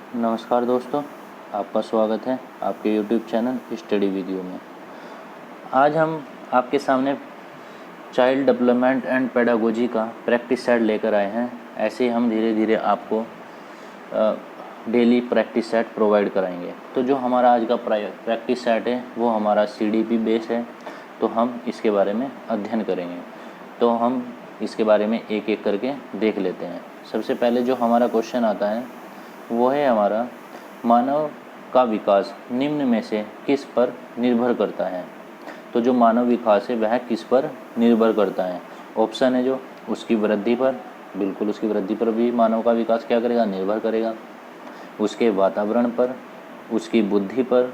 नमस्कार दोस्तों, आपका स्वागत है आपके YouTube चैनल स्टडी वीडियो में। आज हम आपके सामने चाइल्ड डेवलपमेंट एंड पेडागोजी का प्रैक्टिस सेट लेकर आए हैं। ऐसे ही हम धीरे धीरे आपको डेली प्रैक्टिस सेट प्रोवाइड कराएंगे। तो जो हमारा आज का प्रैक्टिस सेट है वो हमारा CDP बेस है, तो हम इसके बारे में अध्ययन करेंगे। तो हम इसके बारे में एक एक करके देख लेते हैं। सबसे पहले जो हमारा क्वेश्चन आता है वो है हमारा, मानव का विकास निम्न में से किस पर निर्भर करता है। तो जो मानव विकास है वह किस पर निर्भर करता है। ऑप्शन है जो उसकी वृद्धि पर, बिल्कुल उसकी वृद्धि पर भी मानव का विकास क्या करेगा, निर्भर करेगा। उसके वातावरण पर, उसकी बुद्धि पर,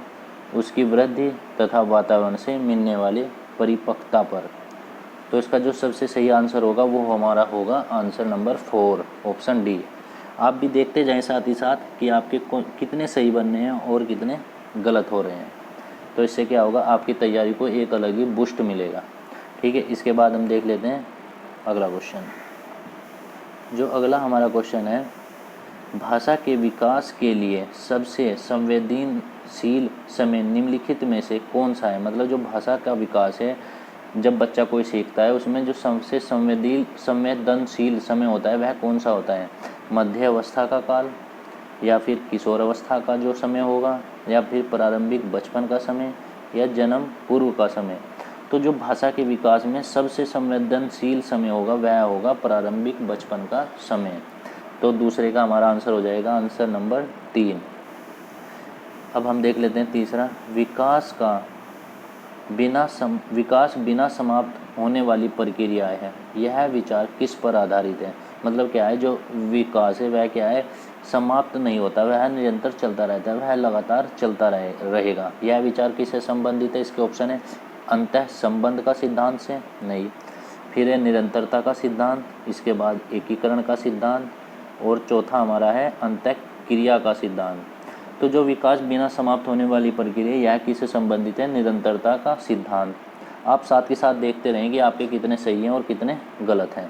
उसकी वृद्धि तथा वातावरण से मिलने वाले परिपक्वता पर। तो इसका जो सबसे सही आंसर होगा वो हमारा होगा आंसर नंबर 4, ऑप्शन डी। आप भी देखते जाएं साथ ही साथ कि आपके कितने सही बनने हैं और कितने गलत हो रहे हैं। तो इससे क्या होगा, आपकी तैयारी को एक अलग ही बूस्ट मिलेगा। ठीक है, इसके बाद हम देख लेते हैं अगला क्वेश्चन। जो अगला हमारा क्वेश्चन है, भाषा के विकास के लिए सबसे संवेदनशील समय निम्नलिखित में से कौन सा है। मतलब जो भाषा का विकास है, जब बच्चा कोई सीखता है उसमें जो सबसे संवेदनशील समय होता है वह कौन सा होता है। मध्य अवस्था का काल, या फिर किशोर अवस्था का जो समय होगा, या फिर प्रारंभिक बचपन का समय, या जन्म पूर्व का समय। तो जो भाषा के विकास में सबसे संवेदनशील समय होगा वह होगा प्रारंभिक बचपन का समय। तो दूसरे का हमारा आंसर हो जाएगा आंसर नंबर 3। अब हम देख लेते हैं तीसरा, विकास बिना समाप्त होने वाली प्रक्रिया है। यह विचार किस पर आधारित है। मतलब क्या है, जो विकास है वह क्या है, समाप्त नहीं होता, वह निरंतर चलता रहता है, वह लगातार चलता रहेगा। यह विचार किससे संबंधित है। इसके ऑप्शन है अंतः संबंध का सिद्धांत से, नहीं, फिर है निरंतरता का सिद्धांत, इसके बाद एकीकरण का सिद्धांत, और चौथा हमारा है अंतः क्रिया का सिद्धांत। तो जो विकास बिना समाप्त होने वाली प्रक्रिया यह किससे संबंधित है, निरंतरता का सिद्धांत। आप साथ के साथ देखते रहें कि आपके कितने सही हैं और कितने गलत हैं।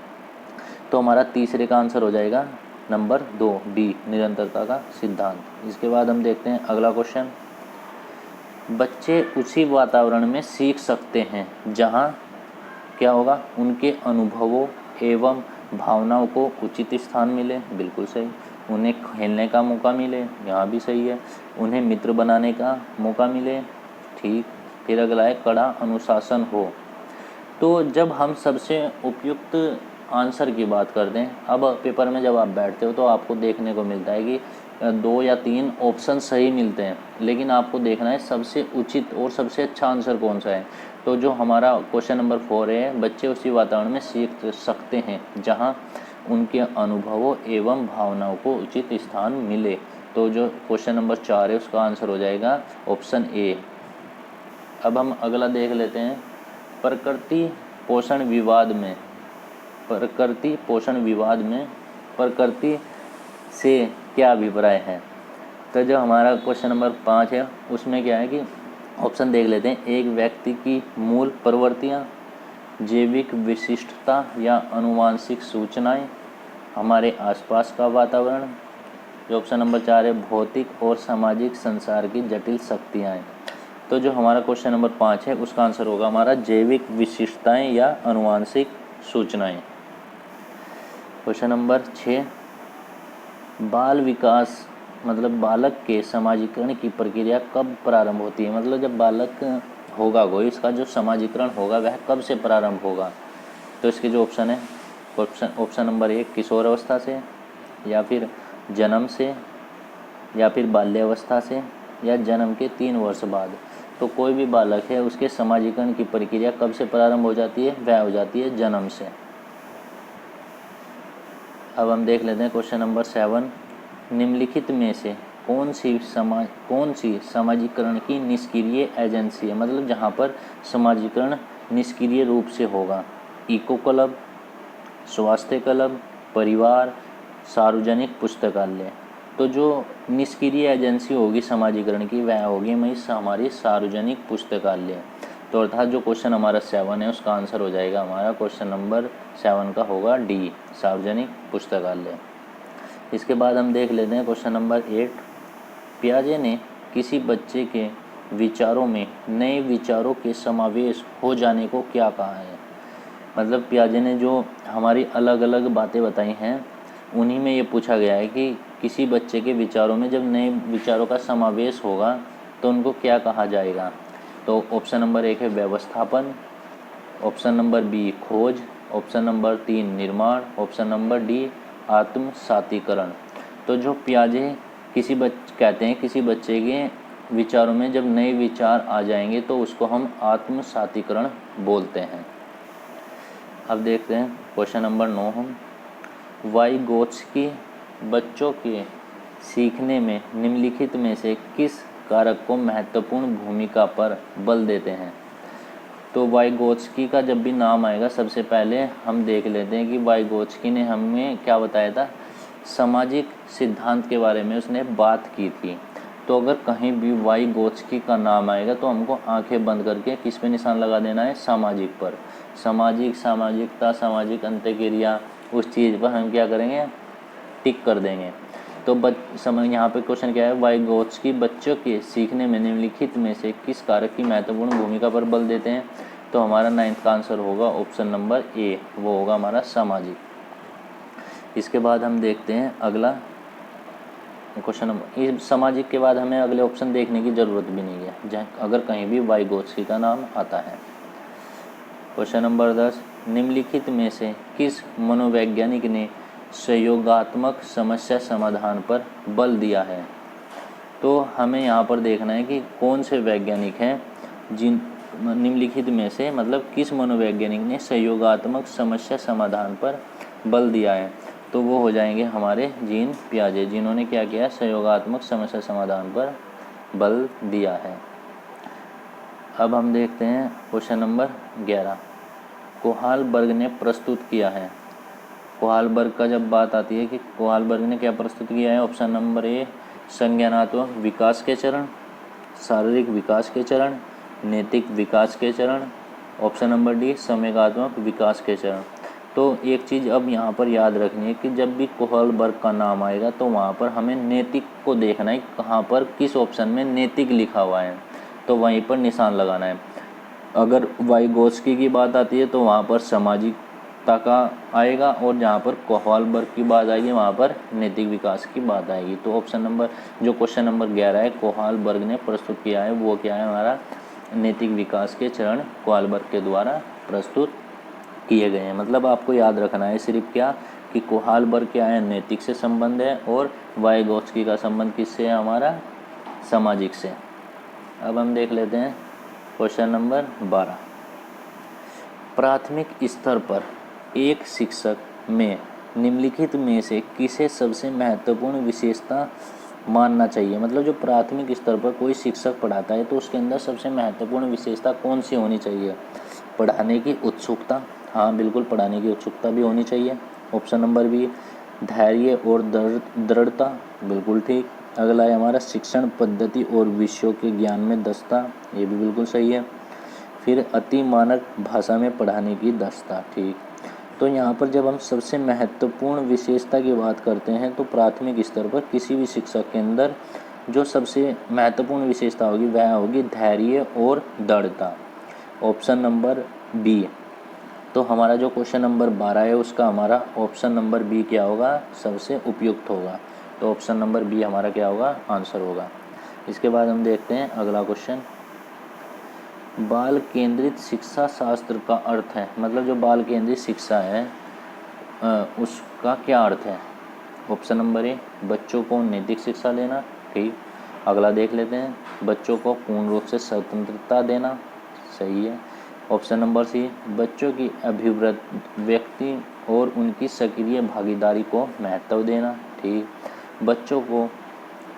तो हमारा तीसरे का आंसर हो जाएगा नंबर 2, डी, निरंतरता का सिद्धांत। इसके बाद हम देखते हैं अगला क्वेश्चन। बच्चे उसी वातावरण में सीख सकते हैं जहाँ क्या होगा, उनके अनुभवों एवं भावनाओं को उचित स्थान मिले, बिल्कुल सही। उन्हें खेलने का मौका मिले, यहाँ भी सही है। उन्हें मित्र बनाने का मौका मिले, ठीक। फिर अगला है कड़ा अनुशासन हो। तो जब हम सबसे उपयुक्त आंसर की बात करते हैं, अब पेपर में जब आप बैठते हो तो आपको देखने को मिलता है कि 2 या 3 ऑप्शन सही मिलते हैं, लेकिन आपको देखना है सबसे उचित और सबसे अच्छा आंसर कौन सा है। तो जो हमारा क्वेश्चन नंबर 4 है, बच्चे उसी वातावरण में सीख सकते हैं जहां उनके अनुभवों एवं भावनाओं को उचित स्थान मिले। तो जो क्वेश्चन नंबर 4 है उसका आंसर हो जाएगा ऑप्शन ए। अब हम अगला देख लेते हैं, प्रकृति पोषण विवाद में प्रकृति से क्या अभिप्राय है। तो जो हमारा क्वेश्चन नंबर 5 है उसमें क्या है कि ऑप्शन देख लेते हैं, एक व्यक्ति की मूल प्रवृत्तियाँ, जैविक विशिष्टता या आनुवंशिक सूचनाएं, हमारे आसपास का वातावरण। जो ऑप्शन नंबर 4 है, भौतिक और सामाजिक संसार की जटिल शक्तियाँ। तो जो हमारा क्वेश्चन नंबर 5 है उसका आंसर होगा हमारा जैविक विशिष्टताएं या आनुवंशिक सूचनाएं। क्वेश्चन नंबर 6, बाल विकास मतलब बालक के समाजीकरण की प्रक्रिया कब प्रारंभ होती है। मतलब जब बालक होगा कोई, इसका जो समाजीकरण होगा वह कब से प्रारंभ होगा। तो इसके जो ऑप्शन है, ऑप्शन नंबर 1 किशोर अवस्था से, या फिर जन्म से, या फिर बाल्यावस्था से, या जन्म के 3 वर्ष बाद। तो कोई भी बालक है उसके समाजीकरण की प्रक्रिया कब से प्रारंभ हो जाती है, वह हो जाती है जन्म से। अब हम देख लेते हैं क्वेश्चन नंबर 7, निम्नलिखित में से कौन सी समाजीकरण की निष्क्रिय एजेंसी है। मतलब जहाँ पर समाजीकरण निष्क्रिय रूप से होगा, इको क्लब, स्वास्थ्य क्लब, परिवार, सार्वजनिक पुस्तकालय। तो जो निष्क्रिय एजेंसी होगी समाजीकरण की वह होगी हमारी सार्वजनिक पुस्तकालय। तो अर्थात जो क्वेश्चन हमारा 7 है उसका आंसर हो जाएगा हमारा क्वेश्चन नंबर 7 का होगा डी, सार्वजनिक पुस्तकालय। इसके बाद हम देख लेते हैं क्वेश्चन नंबर 8, पियाजे ने किसी बच्चे के विचारों में नए विचारों के समावेश हो जाने को क्या कहा है। मतलब पियाजे ने जो हमारी अलग अलग बातें बताई हैं उन्हीं में ये पूछा गया है कि किसी बच्चे के विचारों में जब नए विचारों का समावेश होगा तो उनको क्या कहा जाएगा। तो ऑप्शन नंबर 1 है व्यवस्थापन, ऑप्शन नंबर बी खोज, ऑप्शन नंबर 3 निर्माण, ऑप्शन नंबर डी आत्मसातीकरण। तो जो पियाजे कहते हैं किसी बच्चे के विचारों में जब नए विचार आ जाएंगे तो उसको हम आत्मसातीकरण बोलते हैं। अब देखते हैं क्वेश्चन नंबर 9 हम वाइगोत्स्की बच्चों के सीखने में निम्नलिखित में से किस कारक को महत्वपूर्ण भूमिका पर बल देते हैं। तो वाइगोत्स्की का जब भी नाम आएगा सबसे पहले हम देख लेते हैं कि वाइगोत्स्की ने हमें क्या बताया था, सामाजिक सिद्धांत के बारे में उसने बात की थी। तो अगर कहीं भी वाइगोत्स्की का नाम आएगा तो हमको आंखें बंद करके किस पे निशान लगा देना है, सामाजिक पर। सामाजिक, सामाजिकता, सामाजिक अंतःक्रिया, उस चीज़ पर हम क्या करेंगे, टिक कर देंगे। तो यहाँ पे क्वेश्चन क्या है, वाइगोत्स्की बच्चों के सीखने में निम्नलिखित में से किस कारक की महत्वपूर्ण भूमिका पर बल देते हैं। तो हमारा 9th का आंसर होगा ऑप्शन नंबर ए, वो होगा हमारा सामाजिक। इसके बाद हम देखते हैं अगला क्वेश्चन नंबर, इस सामाजिक के बाद हमें अगले ऑप्शन देखने की ज़रूरत भी नहीं है जहाँ अगर कहीं भी वाइगोत्स्की का नाम आता है। क्वेश्चन नंबर 10 निम्नलिखित में से किस मनोवैज्ञानिक ने सहयोगात्मक समस्या समाधान पर बल दिया है। तो हमें यहाँ पर देखना है कि कौन से वैज्ञानिक हैं जिन निम्नलिखित में से, मतलब किस मनोवैज्ञानिक ने सहयोगात्मक समस्या समाधान पर बल दिया है। तो वो हो जाएंगे हमारे जीन पियाजे, जिन्होंने क्या किया, सहयोगात्मक समस्या समाधान पर बल दिया है। अब हम देखते हैं क्वेश्चन नंबर 11 कोहालबर्ग ने प्रस्तुत किया है। कोहालबर्ग का जब बात आती है कि कोहालबर्ग ने क्या प्रस्तुत किया है, ऑप्शन नंबर ए संज्ञानात्मक विकास के चरण, शारीरिक विकास के चरण, नैतिक विकास के चरण, ऑप्शन नंबर डी संवेगात्मक विकास के चरण। तो एक चीज़ अब यहाँ पर याद रखनी है कि जब भी कोहालबर्ग का नाम आएगा तो वहाँ पर हमें नैतिक को देखना है, कहाँ पर किस ऑप्शन में नैतिक लिखा हुआ है तो वहीं पर निशान लगाना है। अगर वाइगोत्स्की की बात आती है तो वहाँ पर सामाजिकता का आएगा, और जहाँ पर कोहालबर्ग की बात आएगी वहाँ पर नैतिक विकास की बात आएगी। तो ऑप्शन नंबर जो क्वेश्चन नंबर 11 है कोहालबर्ग ने प्रस्तुत किया है वो क्या है, हमारा नैतिक विकास के चरण कोहालबर्ग के द्वारा प्रस्तुत किए गए हैं। मतलब आपको याद रखना है सिर्फ क्या कि कोहालबर्ग क्या है, नैतिक से संबंध है, और वाइगोत्स्की का संबंध किससे है, हमारा सामाजिक से। अब हम देख लेते हैं क्वेश्चन नंबर 12 प्राथमिक स्तर पर एक शिक्षक में निम्नलिखित में से किसे सबसे महत्वपूर्ण विशेषता मानना चाहिए। मतलब जो प्राथमिक स्तर पर कोई शिक्षक पढ़ाता है तो उसके अंदर सबसे महत्वपूर्ण विशेषता कौन सी होनी चाहिए। पढ़ाने की उत्सुकता, हाँ बिल्कुल पढ़ाने की उत्सुकता भी होनी चाहिए। ऑप्शन नंबर बी धैर्य और दृढ़ता, बिल्कुल ठीक। अगला है हमारा शिक्षण पद्धति और विषयों के ज्ञान में दक्षता, ये भी बिल्कुल सही है। फिर अति मानक भाषा में पढ़ाने की दक्षता, ठीक। तो यहाँ पर जब हम सबसे महत्वपूर्ण विशेषता की बात करते हैं तो प्राथमिक स्तर पर किसी भी शिक्षक के अंदर जो सबसे महत्वपूर्ण विशेषता होगी वह होगी धैर्य और दृढ़ता, ऑप्शन नंबर बी। तो हमारा जो क्वेश्चन नंबर 12 है उसका हमारा ऑप्शन नंबर बी क्या होगा, सबसे उपयुक्त होगा। तो ऑप्शन नंबर बी हमारा क्या होगा, आंसर होगा। इसके बाद हम देखते हैं अगला क्वेश्चन, बाल केंद्रित शिक्षा शास्त्र का अर्थ है। मतलब जो बाल केंद्रित शिक्षा है उसका क्या अर्थ है। ऑप्शन नंबर ए बच्चों को नैतिक शिक्षा देना, ठीक। अगला देख लेते हैं, बच्चों को पूर्ण रूप से स्वतंत्रता देना, सही है। ऑप्शन नंबर सी बच्चों की अभिव्यक्ति और उनकी सक्रिय भागीदारी को महत्व देना, ठीक। बच्चों को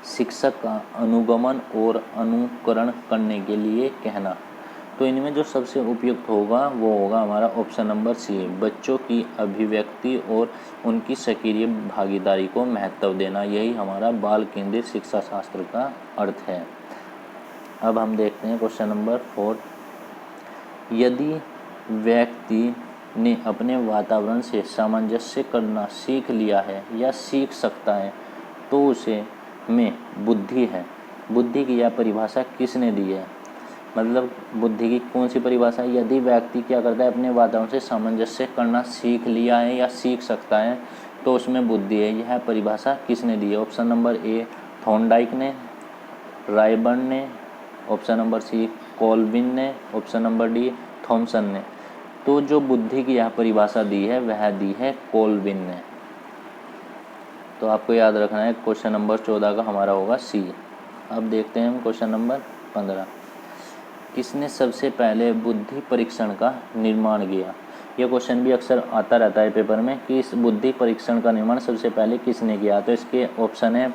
शिक्षक का अनुगमन और अनुकरण करने के लिए कहना। तो इनमें जो सबसे उपयुक्त होगा वो होगा हमारा ऑप्शन नंबर सी, बच्चों की अभिव्यक्ति और उनकी सक्रिय भागीदारी को महत्व देना। यही हमारा बाल केंद्रित शिक्षा शास्त्र का अर्थ है। अब हम देखते हैं क्वेश्चन नंबर 4, यदि व्यक्ति ने अपने वातावरण से सामंजस्य करना सीख लिया है या सीख सकता है तो उसे में बुद्धि है। बुद्धि की यह परिभाषा किसने दी है? मतलब बुद्धि की कौन सी परिभाषा? यदि व्यक्ति क्या करता है, अपने वातावरण से सामंजस्य करना सीख लिया है या सीख सकता है तो उसमें बुद्धि है। यह परिभाषा किसने दी है? ऑप्शन नंबर ए थॉर्नडाइक ने, रायबर्न ने, ऑप्शन नंबर सी कोलविन ने, ऑप्शन नंबर डी थॉमसन ने। तो जो बुद्धि की यह परिभाषा दी है वह दी है कोलविन ने। तो आपको याद रखना है क्वेश्चन नंबर 14 का हमारा होगा सी। अब देखते हैं हम क्वेश्चन नंबर 15। किसने सबसे पहले बुद्धि परीक्षण का निर्माण किया? यह क्वेश्चन भी अक्सर आता रहता है पेपर में कि इस बुद्धि परीक्षण का निर्माण सबसे पहले किसने किया। तो इसके ऑप्शन है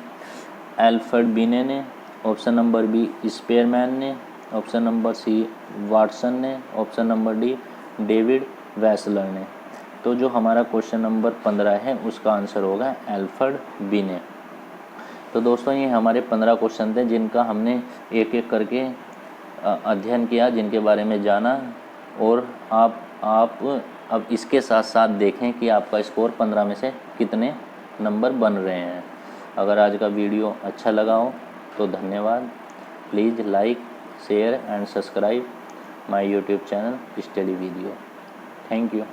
एल्फ्रेड बिने ने, ऑप्शन नंबर बी स्पेयरमैन ने, ऑप्शन नंबर सी वाटसन ने, ऑप्शन नंबर डी डेविड वेसलर ने। तो जो हमारा क्वेश्चन नंबर 15 है उसका आंसर होगा एल्फ्रेड बिने। तो दोस्तों ये हमारे 15 क्वेश्चन थे जिनका हमने एक एक करके अध्ययन किया, जिनके बारे में जाना। और आप अब इसके साथ साथ देखें कि आपका स्कोर 15 में से कितने नंबर बन रहे हैं। अगर आज का वीडियो अच्छा लगा हो तो धन्यवाद। Please like, share and subscribe my YouTube channel study video. Thank you.